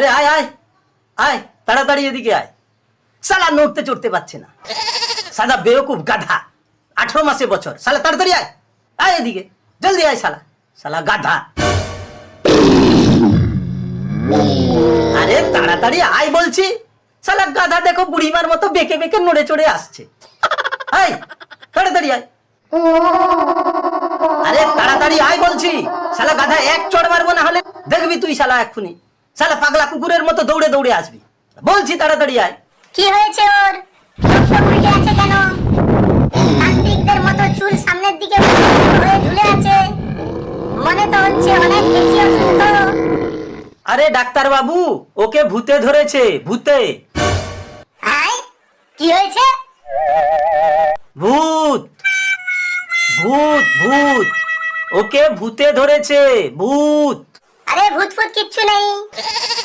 আরে আয় আয় আয়, তাড়াতাড়ি এদিকে আয়। শালা নড়তে চড়তে পারছে না, সাদা বেওকুফ গাধা, 18 মাসে বছর। শালা তাড়াতাড়ি আয়, আয় এদিকে, জলদি আয় শালা, শালা গাধা। আরে তাড়াতাড়ি আয় বলছি, শালা গাধা দেখো বুড়িমার মতো বেঁকে বেঁকে নড়ে চড়ে আসছে। আয় তাড়াতাড়ি আয়, আরে তাড়াতাড়ি আয় বলছি, শালা গাধা এক চড় মারবো না হলে দেখবি তুই শালা এক্ষুনি শালা পাগলা কুকুরের মতো দৌড়ে দৌড়ে আসবি। বলছি তাড়াতাড়ি আয়। কি হয়েছে ওর? চোখটা উল্টে আছে কেন? তান্ত্রিকদের মতো চুল সামনের দিকে হয়ে ঝুলে আছে, মনে তো হচ্ছে অনেক বেশি অসুস্থ। আরে ডাক্তার বাবু, ওকে ভূতে ধরেছে, ভূতে। হ্যাঁ, কি হয়েছে? ভূত ভূত ভূত, ওকে ভূতে ধরেছে, ভূত। আরে ভূতফুত কিচ্ছু নেই,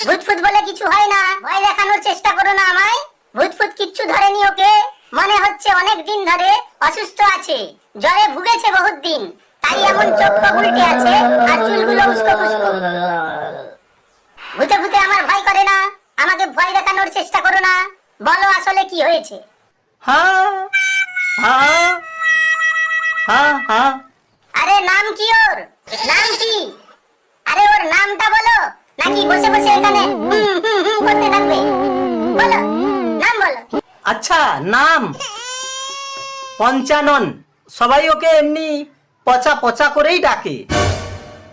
ভূতফুত বলে কিছু হয় না, ভয় দেখানোর চেষ্টা করো না আমায়। ভূতফুত কিচ্ছু ধরেনি ওকে, মনে হচ্ছে অনেক দিন ধরে অসুস্থ আছে, জ্বরে ভুগেছে বহুত দিন, তাই এমন চোখ উল্টে আছে আর চুলগুলো উস্কো খুস্কো। ভূতে ভূতে আমার ভয় করে না, আমাকে ভয় দেখানোর চেষ্টা করো না, বলো আসলে কি হয়েছে? হ্যাঁ হ্যাঁ হ্যাঁ হ্যাঁ। আরে নাম কি ওর? নাম কি? আরে ওর নামটা বলো, নাকি বসে বসে এখানে করতে থাকবে? বলো, নাম বলো। আচ্ছা, নাম পঞ্চানন। সবাই ওকে এমনি পচা পচা করেই ডাকে,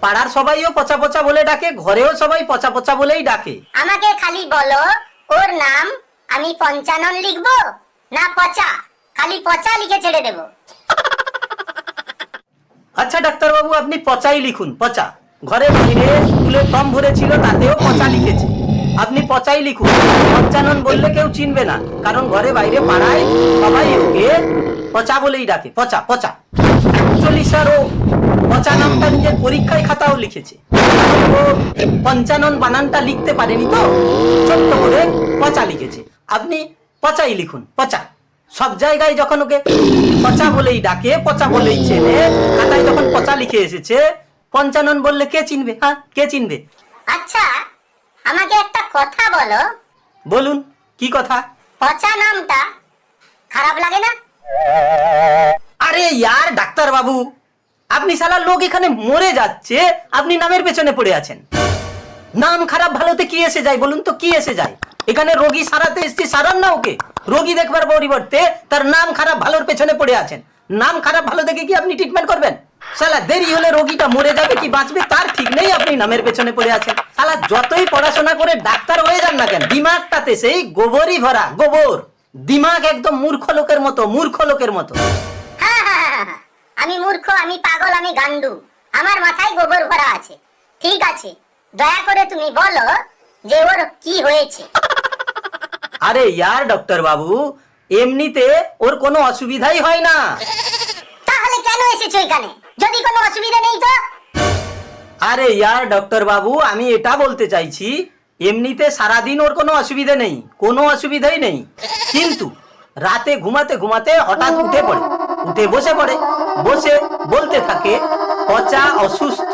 পাড়ার সবাইও পচা পচা বলে ডাকে, ঘরেও সবাই পচা পচা বলেই ডাকে। আমাকে খালি বলো ওর নাম, আমি পঞ্চানন লিখবো না পচা? খালি পচা লিখে ছেড়ে দেবো। আচ্ছা ডাক্তার বাবু, আপনি পচাই লিখুন, পচা। ঘরে বাইরে স্কুলে ফর্ম ভরেছিল, তাতেও পচা লিখেছে, আপনি পচাই লিখুন। পঞ্চানন বললে কেউ চিনবে না, কারণ ঘরে বাইরে পাড়ায় সবাই ওকে পচা বলেই ডাকে, পচা পচা। অ্যাকচুয়ালি স্যার, ও পচা নামটা নিজের পরীক্ষায় খাতাও লিখেছে, ও পঞ্চানন বানানটা লিখতে পারেনি, তো ছোট্ট করে পচা লিখেছে। আপনি পচাই লিখুন, পচা। সব জায়গায় যখন ওকে পচা বলেই ডাকে, পচা বলেই চেনে, খাতায় যখন পচা লিখে এসেছে, পঞ্চানন বললে কে চিনবে? হ্যাঁ, কে চিনবে? আচ্ছা, আমাকে একটা কথা বলো। বলুন, কি কথা? পচা নামটা খারাপ লাগে না? আরে ইয়ার ডাক্তার বাবু, আপনি শালা লোক এখানে মরে যাচ্ছে, আপনি নামের পেছনে পড়ে আছেন। নাম খারাপ ভালোতে কি এসে যায় বলুন তো, কি এসে যায়? এখানে রোগী সারাতে এসছি, সারান না ওকে। রোগী দেখবার পরিবর্তে তার নাম খারাপ ভালোর পেছনে পড়ে আছেন। নাম খারাপ ভালো দেখে কি আপনি ট্রিটমেন্ট করবেন? শালা দেরি হলে রোগীটা মরে যাবে কি বাঁচবে তার ঠিক নেই, আপনি নামের পেছনে পড়ে আছেন। শালা যতই পড়াশোনা করে ডাক্তার হয়ে যান না কেন, দিমাগটাতে সেই গোবরই ভরা, গোবর। দিমাগ একদম মূর্খ লোকের মতো, মূর্খ লোকের মতো। হ্যাঁ হ্যাঁ হ্যাঁ, আমি মূর্খ, আমি পাগল, আমি গান্ডু, আমার মাথায় গোবর ভরা আছে। ঠিক আছে, দয়া করে তুমি বলো যে ওর কি হয়েছে। আরে ইয়ার ডক্টর বাবু, এমনিতে ওর কোনো অসুবিধাই হয় না। তাহলে কেন এসেছো এখানে যদি কোনো অসুবিধা নেই তো? আরে ইয়ার ডক্টর বাবু, আমি এটা বলতে চাইছি, এমনিতে সারাদিন ওর কোনো অসুবিধা নেই, কোনো অসুবিধাই নেই, কিন্তু রাতে ঘুমাতে ঘুমাতে হঠাৎ উঠে পড়ে, উঠে বসে পড়ে, বসে বলতে থাকে পচা অসুস্থ,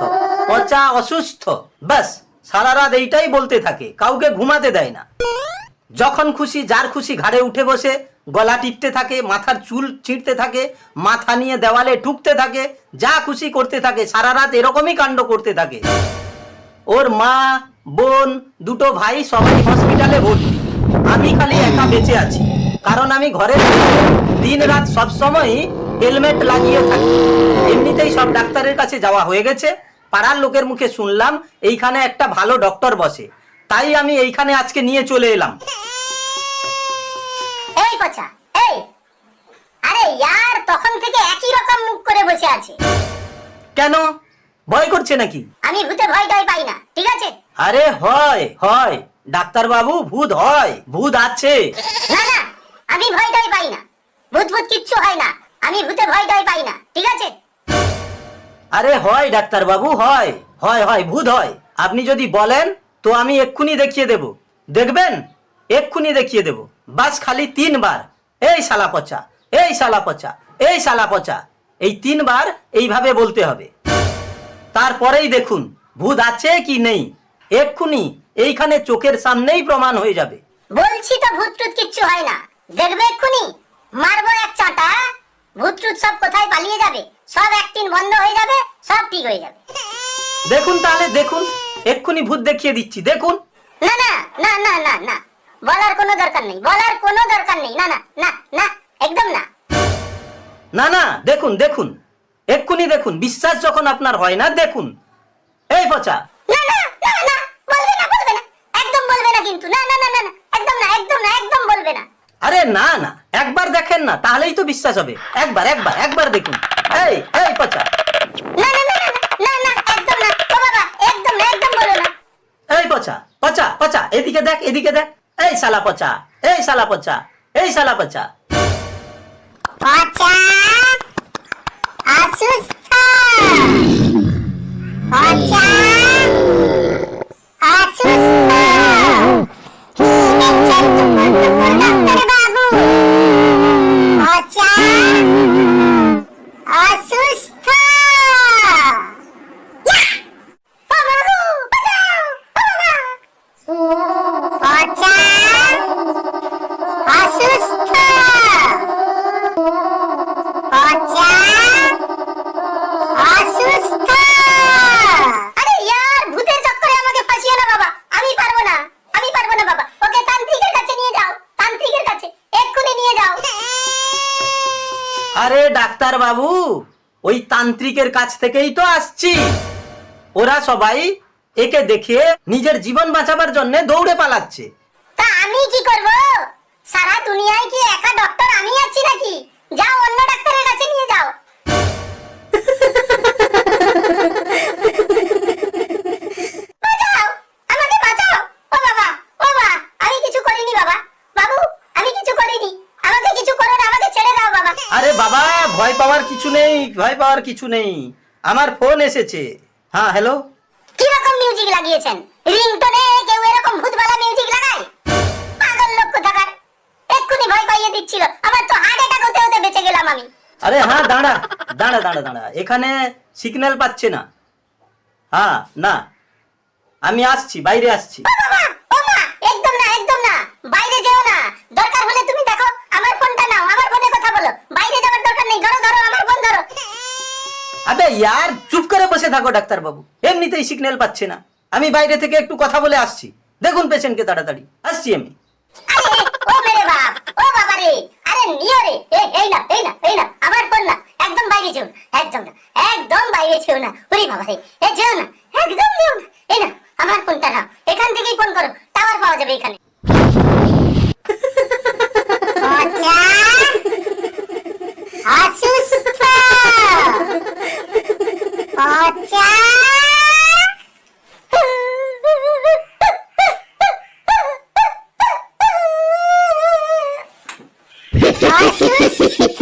পচা অসুস্থ। ব্যাস সারা রাত এইটাই বলতে থাকে, কাউকে ঘুমাতে দেয় না। যখন খুশি যার খুশি ঘাড়ে উঠে বসে গলা টিপতে থাকে, মাথার চুল ছিঁড়তে থাকে, মাথা নিয়ে দেওয়ালে ঠুকতে থাকে, যা খুশি করতে থাকে, সারা রাত এরকমই কাণ্ড করতে থাকে। ওর মা, বোন, দুটো ভাই সবাই হসপিটালে ভর্তি, আমি খালি একা বেঁচে আছি, কারণ আমি ঘরে দিন রাত সবসময় হেলমেট লাগিয়ে থাকি। এমনিতেই সব ডাক্তারের কাছে যাওয়া হয়ে গেছে, পাড়ার লোকের মুখে শুনলাম এইখানে একটা ভালো ডক্টর বসে, তাই আমি এইখানে আজকে নিয়ে চলে এলাম। এই পচা, এই, আরে ইয়ার তখন থেকে একই রকম মুখ করে বসে আছে। কেন, ভয় করছে নাকি? আমি ভূতে ভয় টয় পাই না, ঠিক আছে? আরে হয় হয় ডাক্তার বাবু, ভূত হয়, ভূত আছে। না না, আমি ভয় টয় পাই না, ভূত ভূত কিচ্ছু হয় না, আমি ভূতে ভয় টয় পাই না, ঠিক আছে? আরে হয় ডাক্তার বাবু, হয় হয় হয়, ভূত হয়। আপনি যদি বলেন তো আমি এক্ষুনি দেখিয়ে দেব, দেখবেন, এক্ষুনি দেখিয়ে দেব। বাস খালি 3 বার এই শালা পচা, এই শালা পচা, এই শালা পচা, এই 3 বার এইভাবে বলতে হবে। তারপরেই দেখুন ভূত আছে কি নেই, এক্ষুনি এইখানে চোখের সামনেই প্রমাণ হয়ে যাবে। বলছি তো ভূত টুত কিচ্ছু হয় না, দেখবে এক্ষুনি মারবো এক চাঁটা, ভূত টুত সব কোথায় পালিয়ে যাবে, সব অ্যাক্টিং বন্ধ হয়ে যাবে, সব ঠিক হয়ে যাবে। দেখুন তাহলে দেখুন, এক্ষুনি ভূত দেখিয়ে দিচ্ছি, দেখুন। না না না না না না, বলার কোনো দরকার নেই, বলার কোনো দরকার নেই, না না না না, একদম না। না না, দেখুন দেখুন, এক্ষুনি দেখুন, বিশ্বাস যখন আপনার হয় না, দেখুন। এই পচা, না না না না, বলবে না, বলবে না, একদম বলবে না কিন্তু, না না না না না, একদম না, একদম না, একদম বলবে না। আরে না না, একবার দেখেন না, তাহলেই তো বিশ্বাস হবে। একবার একবার একবার দেখুন। এই এই পচা, না না না না না না, একদম না, ও বাবা, একদম না, একদম বলো না। এই পচা পচা পচা, এদিকে দেখ, এদিকে দেখ। এই শালা পচা, এই শালা পচা, এই শালা পচা। পচা অসুস্থ, পচা অসুস্থ, কি দেখছেন টুকুর টুকুর ডাক্তার বাবু? পচা অসুস্থ। ও বাবু, বাঁচাও, ও বাবা। পচা অসুস্থ, পচা অসুস্থ। আরে ইয়ার, ভূতের চক্করে আমাকে ফাঁসিও না বাবা, আমি পারবো না, আমি পারবো না বাবা, ওকে তান্ত্রিকের কাছে নিয়ে যাও, তান্ত্রিকের কাছে এক্ষুনি নিয়ে যাও। আরে ডাক্তার বাবু, ওই তান্ত্রিকের কাছ থেকেই তো আসছি। ওরা সবাই একে দেখে নিজের জীবন বাঁচাবার জন্য দৌড়ে পালাচ্ছে। তা আমি কি করব? সারা দুনিয়ায় কি একা ডক্টর আমি আছি নাকি? যাও অন্য ডাক্তারের কাছে নিয়ে যাও। বাঁচাও, আমাকে বাঁচাও, ও বাবা, ও মা, আমি কিছু করিনি বাবা, বাবু আমি কিছু করিনি, আমাকে কিছু করো না, আমাকে ছেড়ে দাও বাবা। আরে বাবা, ভয় পাওয়ার কিছু নেই, ভয় পাওয়ার কিছু নেই। আমার ফোন এসেছে। হ্যাঁ হ্যালো। কি রকম মিউজিক লাগিয়েছেন? রিংটোনে কেউ এরকম ভূতবালা মিউজিক লাগায়? পাগল লোক কোথাকার, এক্ষুনি ভয় পাইয়ে দিচ্ছিল, আমার তো হার্ট অ্যাটাক হতে হতে বেঁচে গেলাম আমি। আরে হ্যাঁ, দাঁড়া দাঁড়া দাঁড়া দাঁড়া, এখানে সিগন্যাল পাচ্ছে না। হ্যাঁ না, আমি আসছি, বাইরে আসছি। ও বাবা, ও মা, একদম না, একদম না, বাইরে যেও না, দরকার হলে তুমি দেখো, আমার ফোনটা নাও, আমার ফোনে কথা বলো, বাইরে যাওয়ার দরকার নেই, ধরো ধরো আমার ফোন ধরো। আবে ইয়ার, চুপ করে বসে থাকো ডাক্তার বাবু, এমনিতেই সিগন্যাল পাচ্ছে না। আমি বাইরে থেকে একটু কথা বলে আসছি, দেখুন পেশেন্টকে তাড়াতাড়ি, আসছি আমি। আরে ও মেরে বাপ, ও বাবা রে, আরে নিও রে, এই না, এই না, এই না, আমার ফোন না, একদম বাইরে যেও না, একদম না, একদম বাইরে যেও না, ওরে বাবা রে, যেও না, একদম যেও না, এই না, আমার ফোনটা নাও, এখান থেকেই ফোন করো, টাওয়ার পাওয়া যাবে এখানে। পচা অসুস্থ, পচা অসুস্থ।